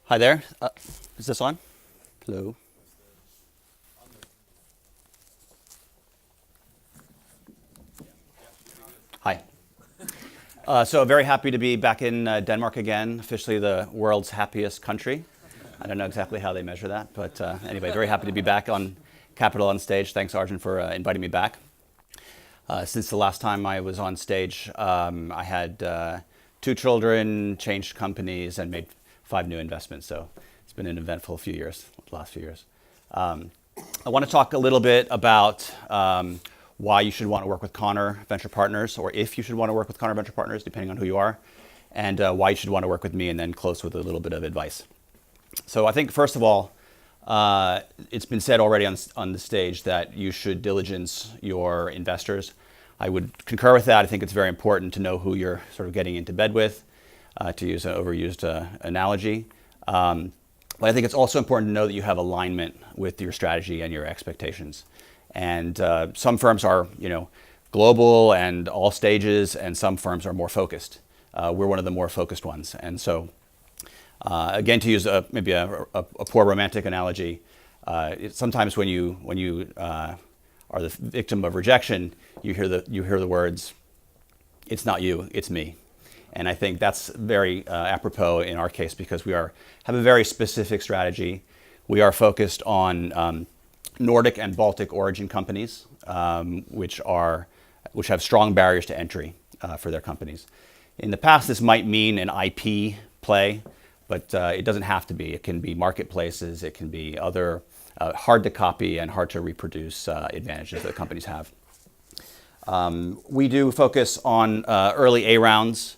Hi there. Is this on? Hello. Hi. So very happy to be back in Denmark again, officially the world's happiest country. I don't know exactly how they measure that, but anyway, very happy to be back on Capital on Stage. Thanks, Arjun, for inviting me back. Since the last time I was on stage, I had two children, changed companies, and made 5 new investments. So it's been an eventful few years, the last few years. I want to talk a little bit about why you should want to work with Conor Venture Partners, or if you should want to work with Conor Venture Partners, depending on who you are, and why you should want to work with me, and then close with a little bit of advice. So I think, first of all, it's been said already on the stage that you should diligence your investors. I would concur with that. I think it's very important to know who you're sort of getting into bed with, to use an overused analogy. But I think it's also important to know that you have alignment with your strategy and your expectations. And some firms are, global and all stages, and some firms are more focused. We're one of the more focused ones. And so, again, to use maybe a poor romantic analogy, sometimes when you are the victim of rejection, you hear the words, "It's not you, it's me." And I think that's very apropos in our case because we have a very specific strategy. We are focused on Nordic and Baltic origin companies, which have strong barriers to entry for their companies. In the past, this might mean an IP play, but it doesn't have to be. It can be marketplaces. It can be other hard to copy and hard to reproduce advantages that companies have. We do focus on early A rounds.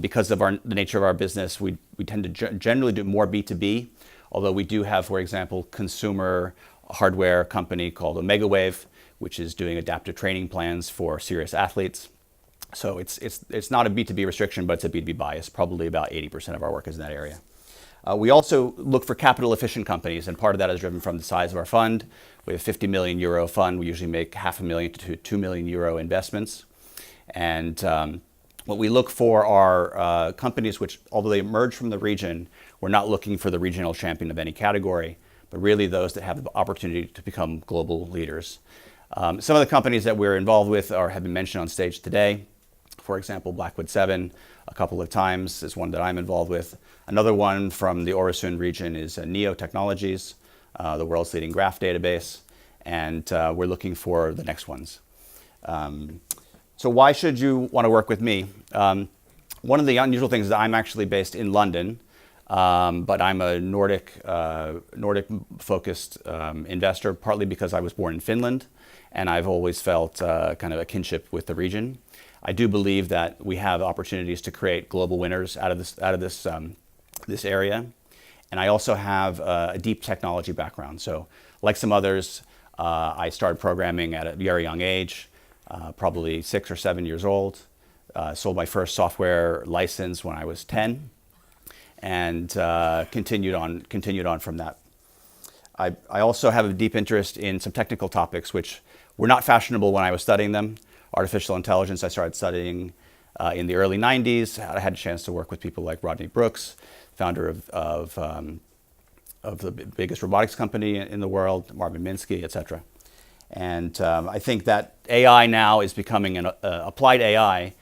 Because of the nature of our business, we tend to generally do more B2B, although we do have, for example, consumer hardware company called OmegaWave, which is doing adaptive training plans for serious athletes. So it's not a B2B restriction, but it's a B2B bias. Probably about 80% of our work is in that area. We also look for capital efficient companies, and part of that is driven from the size of our fund. We have a 50 million euro fund. We usually make €500,000 to €2 million investments. And what we look for are companies which, although they emerge from the region, we're not looking for the regional champion of any category, but really those that have the opportunity to become global leaders. Some of the companies that we're involved with have been mentioned on stage today. For example, Blackwood 7 a couple of times is one that I'm involved with. Another one from the Øresund region is Neo Technologies, the world's leading graph database, and we're looking for the next ones. So why should you want to work with me? One of the unusual things is that I'm actually based in London, but I'm a Nordic-focused investor, partly because I was born in Finland, and I've always felt kind of a kinship with the region. I do believe that we have opportunities to create global winners out of this area, and I also have a deep technology background. So, like some others, I started programming at a very young age. Probably 6 or 7 years old. Sold my first software license when I was 10, and continued on from that. I also have a deep interest in some technical topics which were not fashionable when I was studying them. Artificial intelligence I started studying in the early 90s. I had a chance to work with people like Rodney Brooks, founder of the biggest robotics company in the world, Marvin Minsky, etc. And I think that AI now is becoming applied AI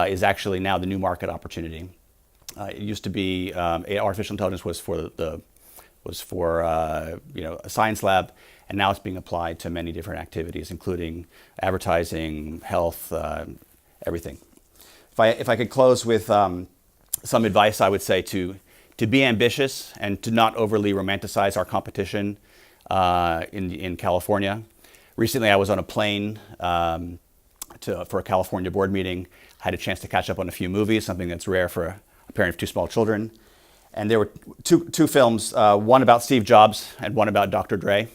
is actually now the new market opportunity. It used to be artificial intelligence was for a science lab, and now it's being applied to many different activities, including advertising, health, everything. If I could close with some advice, I would say to be ambitious and to not overly romanticize our competition in California. Recently, I was on a plane for a California board meeting. I had a chance to catch up on a few movies, something that's rare for a parent of 2 small children. And there were two films, one about Steve Jobs and one about Dr. Dre,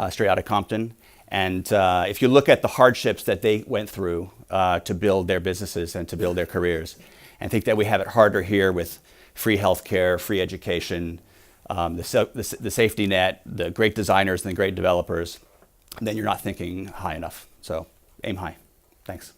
straight out of Compton. And if you look at the hardships that they went through to build their businesses and to build their careers, and think that we have it harder here with free healthcare, free education, the safety net, the great designers and the great developers, then you're not thinking high enough. So aim high. Thanks.